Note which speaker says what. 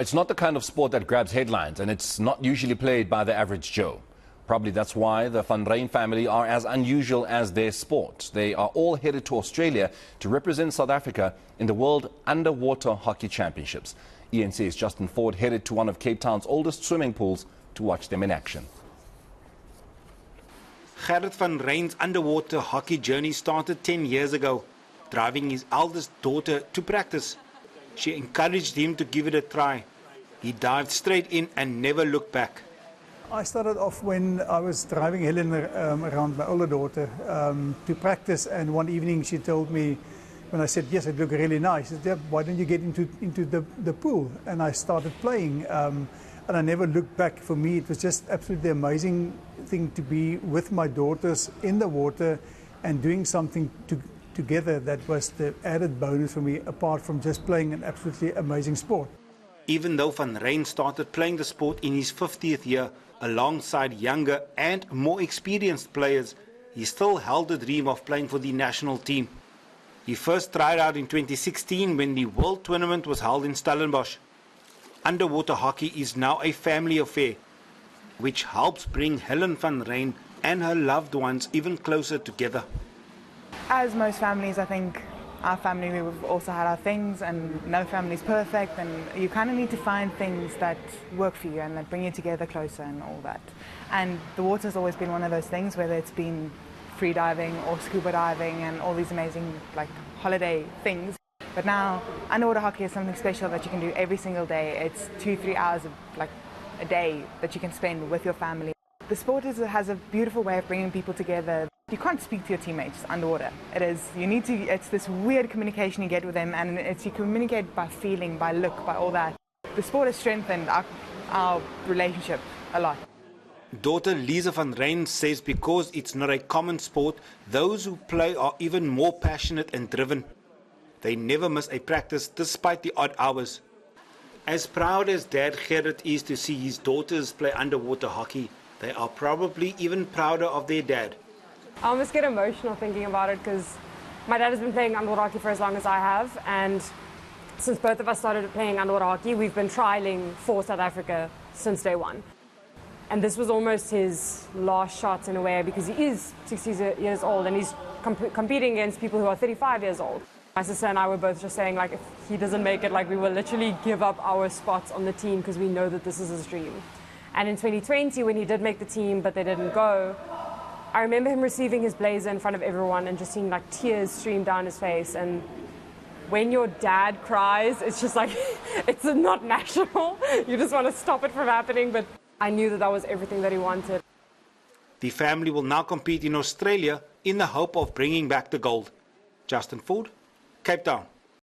Speaker 1: It's not the kind of sport that grabs headlines, and it's not usually played by the average Joe. Probably that's why the Van Rhyn family are as unusual as their sport. They are all headed to Australia to represent South Africa in the World Underwater Hockey Championships. eNCA's Justin Ford headed to one of Cape Town's oldest swimming pools to watch them in action.
Speaker 2: Gerrit van Ryn's underwater hockey journey started 10 years ago, driving his eldest daughter to practice. She encouraged him to give it a try. He dived straight in and never looked back.
Speaker 3: I started off when I was driving Helen around, my older daughter, to practice, and one evening she told me, when I said, yes, it looked really nice, she said, yeah, why don't you get into the pool? And I started playing, and I never looked back. For me, it was just absolutely amazing thing to be with my daughters in the water and doing something together. That was the added bonus for me, apart from just playing an absolutely amazing sport.
Speaker 2: Even though Van Rhyn started playing the sport in his 50th year, alongside younger and more experienced players, he still held the dream of playing for the national team. He first tried out in 2016 when the World Tournament was held in Stellenbosch. Underwater hockey is now a family affair, which helps bring Helen van Rhyn and her loved ones even closer together.
Speaker 4: As most families, I think our family, we've also had our things, and no family's perfect, and you kind of need to find things that work for you and that bring you together closer and all that. And the water's always been one of those things, whether it's been free diving or scuba diving and all these amazing holiday things. But now underwater hockey is something special that you can do every single day. It's 2-3 hours of a day that you can spend with your family. The sport has a beautiful way of bringing people together. You can't speak to your teammates underwater. It's this weird communication you get with them, and you communicate by feeling, by look, by all that. The sport has strengthened our relationship a lot.
Speaker 2: Daughter Lisa van Rhyn says because it's not a common sport, those who play are even more passionate and driven. They never miss a practice despite the odd hours. As proud as Dad Gerrit is to see his daughters play underwater hockey, they are probably even prouder of their dad.
Speaker 5: I almost get emotional thinking about it because my dad has been playing underwater hockey for as long as I have, and since both of us started playing underwater hockey, we've been trialing for South Africa since day one. And this was almost his last shot in a way, because he is 60 years old and he's competing against people who are 35 years old. My sister and I were both just saying, if he doesn't make it, we will literally give up our spots on the team because we know that this is his dream. And in 2020, when he did make the team but they didn't go, I remember him receiving his blazer in front of everyone and just seeing tears stream down his face. And when your dad cries, it's just it's not natural. You just want to stop it from happening, but I knew that was everything that he wanted.
Speaker 2: The family will now compete in Australia in the hope of bringing back the gold. Justin Ford, Cape Town.